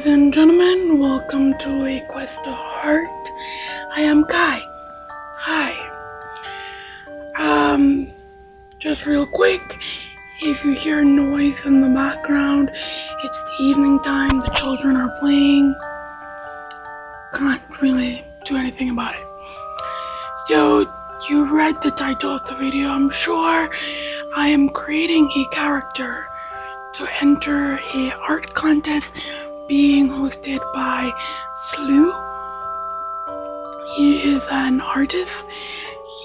Ladies and gentlemen, welcome to A Quest to Heart. I am Kai. Hi. Just real quick, if you hear noise in the background, it's the evening time, the children are playing. Can't really do anything about it. So, you read the title of the video, I'm sure. I am creating a character to enter a art contest being hosted by Slew. He is an artist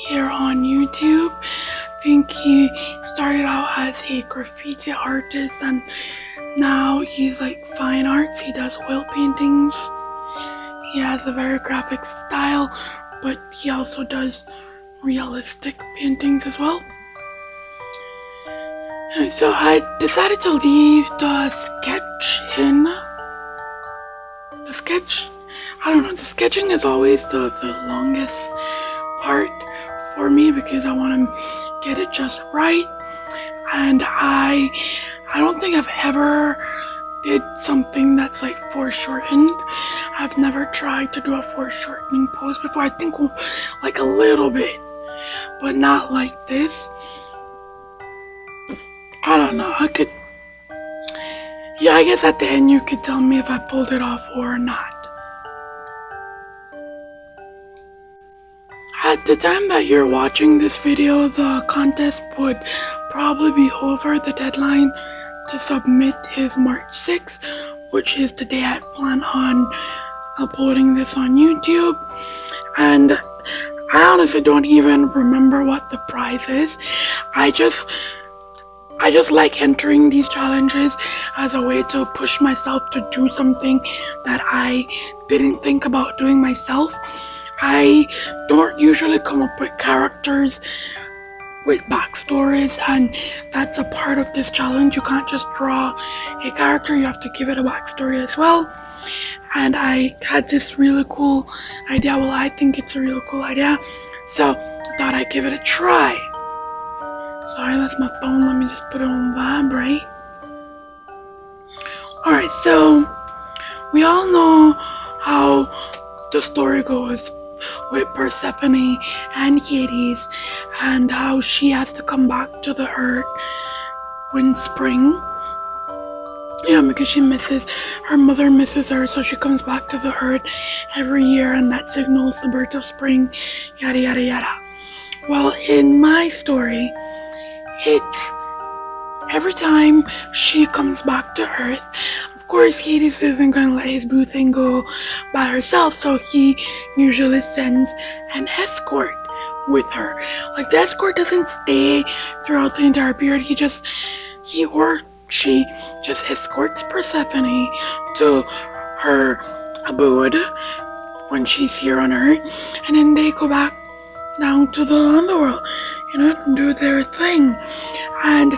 here on YouTube. I think he started out as a graffiti artist and now he's like fine arts. He does oil paintings. He has a very graphic style, but he also does realistic paintings as well. And so I decided to leave the sketch in. The sketching is always the longest part for me because I want to get it just right. And I don't think I've ever did something that's like foreshortened. I've never tried to do a foreshortening pose before. I think like a little bit, but not like this. I don't know, yeah, I guess at the end you could tell me if I pulled it off or not. At the time that you're watching this video, the contest would probably be over. The deadline to submit is March 6th, which is the day I plan on uploading this on YouTube. And I honestly don't even remember what the prize is. I just like entering these challenges as a way to push myself to do something that I didn't think about doing myself. I don't usually come up with characters with backstories, and that's a part of this challenge. You can't just draw a character, you have to give it a backstory as well. And I had this really cool idea. Well, I think it's a really cool idea, so I thought I'd give it a try. Sorry, that's my phone. Let me just put it on vibrate. Alright, so we all know how the story goes with Persephone and Hades and how she has to come back to the earth when spring. Yeah, because her mother misses her, so she comes back to the earth every year and that signals the birth of spring, yada yada yada. Well, in my story, it's every time she comes back to Earth. Of course, Hades isn't gonna let his boo thing go by herself, so he usually sends an escort with her. Like, the escort doesn't stay throughout the entire period. He or she just escorts Persephone to her abode when she's here on Earth, and then they go back down to the underworld, and do their thing. And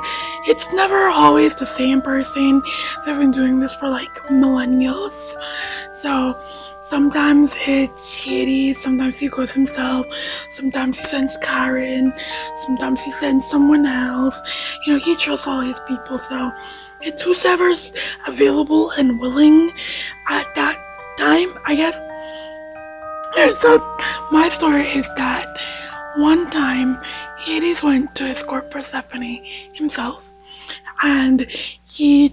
it's never always the same person. They've been doing this for like millennials. So sometimes it's Hades, sometimes he goes himself, sometimes he sends Charon, sometimes he sends someone else. He trusts all his people, so it's whoever's available and willing at that time, I guess. And so my story is that one time Hades went to escort Persephone himself, and he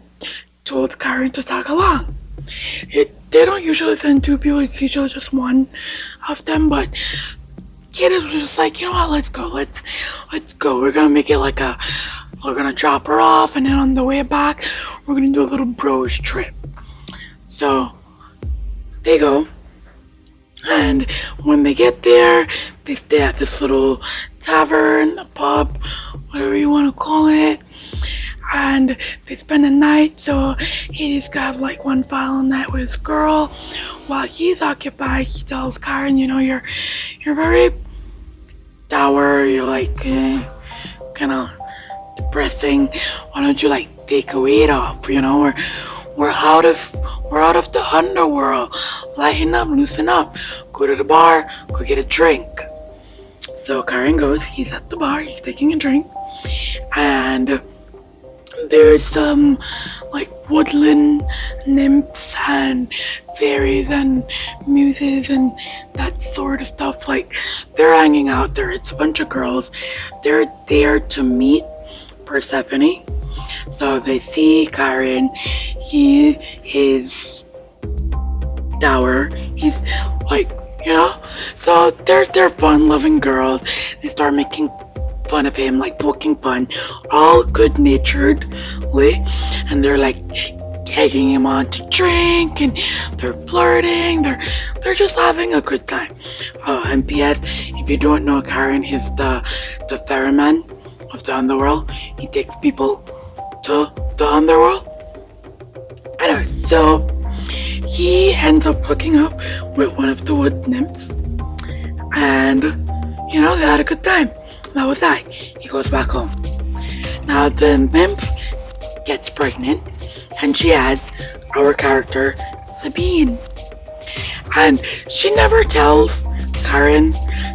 told Charon to tag along. They don't usually send two people, it's usually just one of them, but Hades was just like, you know what, let's go. We're gonna make it like we're gonna drop her off, and then on the way back, we're gonna do a little bros trip. So they go. And when they get there, they stay at this little tavern, a pub, whatever you want to call it, and they spend the night. So Hades got like one final night with his girl. While he's occupied, he tells Charon, you're very dour, you're like kind of depressing. Why don't you like take a weight off? We're out of the underworld. Lighten up, loosen up. Go to the bar, go get a drink. So Charon goes, he's at the bar, he's taking a drink, and there's some like woodland nymphs and fairies and muses and that sort of stuff. Like, they're hanging out there. It's a bunch of girls. They're there to meet Persephone. So they see Chiron. He is dour. He's like, you know. So they're fun-loving girls. They start making fun of him, like poking fun, all good-naturedly, and they're like egging him on to drink, and they're flirting. They're just having a good time. And P.S. If you don't know, Chiron is the ferryman of the underworld. He takes people to the underworld. Anyway, so he ends up hooking up with one of the wood nymphs, and they had a good time. That was that. He goes back home. Now the nymph gets pregnant, and she has our character Sabine, and she never tells Charon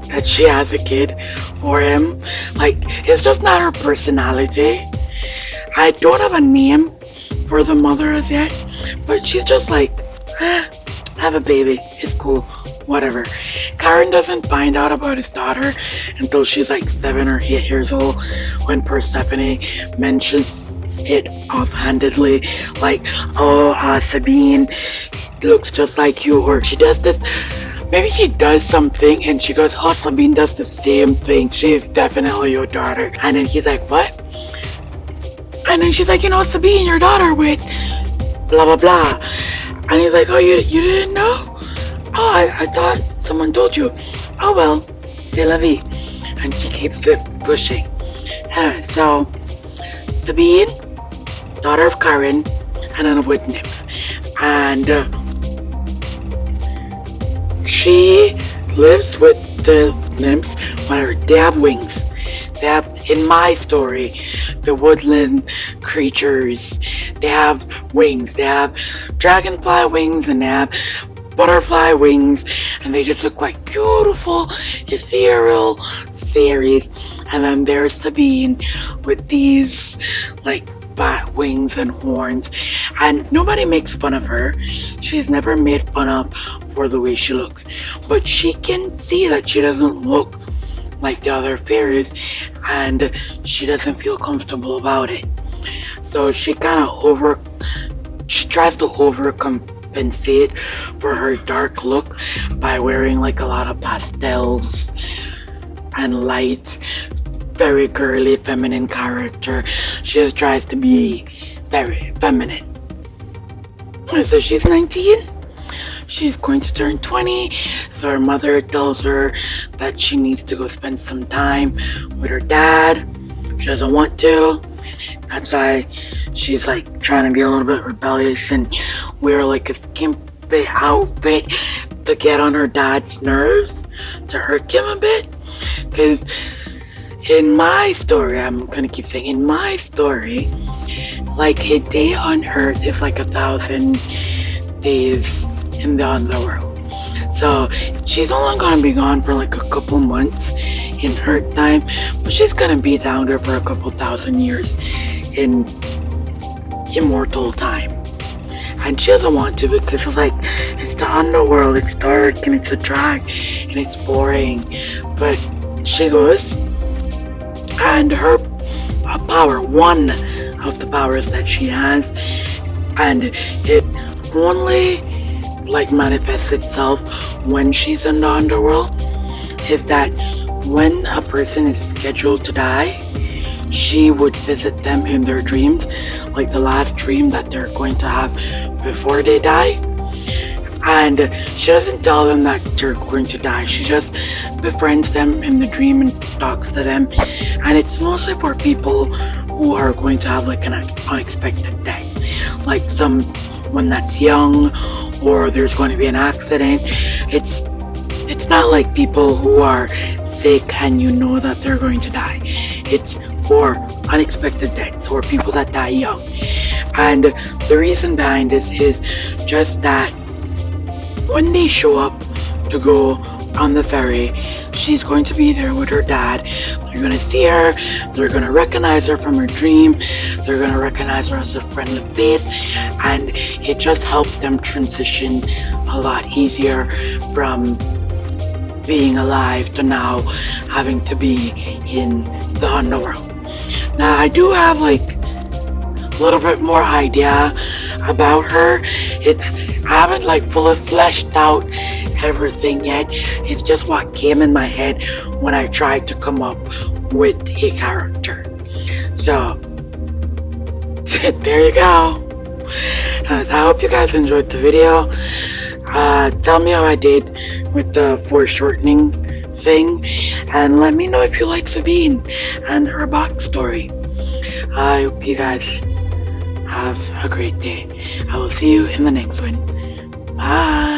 that she has a kid for him. Like, it's just not her personality. I don't have a name for the mother as yet, but she's just like, have a baby, it's cool, whatever. Charon doesn't find out about his daughter until she's like 7 or 8 years old, when Persephone mentions it offhandedly, like, Sabine looks just like you, or she does this. Maybe he does something and she goes, oh, Sabine does the same thing, she's definitely your daughter. And then he's like, what? And then she's like, Sabine, your daughter with blah blah blah. And he's like, oh, you didn't know? Oh, I thought someone told you. Oh well, c'est la vie. And she keeps it pushing. So Sabine, daughter of Charon and an wood nymph, and she lives with the nymphs, where they have wings. They have, in my story, the woodland creatures, they have wings. They have dragonfly wings and they have butterfly wings, and they just look like beautiful, ethereal fairies. And then there's Sabine with these like bat wings and horns, and nobody makes fun of her. She's never made fun of for the way she looks, but she can see that she doesn't look like the other fairies, and she doesn't feel comfortable about it. So she tries to overcompensate for her dark look by wearing like a lot of pastels and light, very girly, feminine character. She just tries to be very feminine. And so she's 19. She's going to turn 20, so her mother tells her that she needs to go spend some time with her dad. She doesn't want to. That's why she's like trying to be a little bit rebellious and wear like a skimpy outfit to get on her dad's nerves, to irk him a bit. Because in my story, I'm gonna keep saying, in my story, like a day on Earth is like 1,000 days in the underworld. So she's only gonna be gone for like a couple months in Earth time, but she's gonna be down there for a couple thousand years in immortal time. And she doesn't want to, because it's like, it's the underworld, it's dark and it's a drag and it's boring. But she goes, and her power, one of the powers that she has, and it only like manifests itself when she's in the underworld, is that when a person is scheduled to die, she would visit them in their dreams, like the last dream that they're going to have before they die. And she doesn't tell them that they're going to die, she just befriends them in the dream and talks to them. And it's mostly for people who are going to have like an unexpected death, like someone that's young, or there's going to be an accident. It's not like people who are sick and you know that they're going to die. It's for unexpected deaths or people that die young. And the reason behind this is just that when they show up to go on the ferry. She's going to be there with her dad. They're going to see her. They're going to recognize her from her dream. They're going to recognize her as a friendly face. And it just helps them transition a lot easier from being alive to now having to be in the underworld. Now, I do have like a little bit more idea about her. I haven't like fully fleshed out everything yet. It's just what came in my head when I tried to come up with a character. So there you go. I hope you guys enjoyed the video. Tell me how I did with the foreshortening thing, and let me know if you like Sabine and her backstory. I hope you guys have a great day. I will see you in the next one. Bye.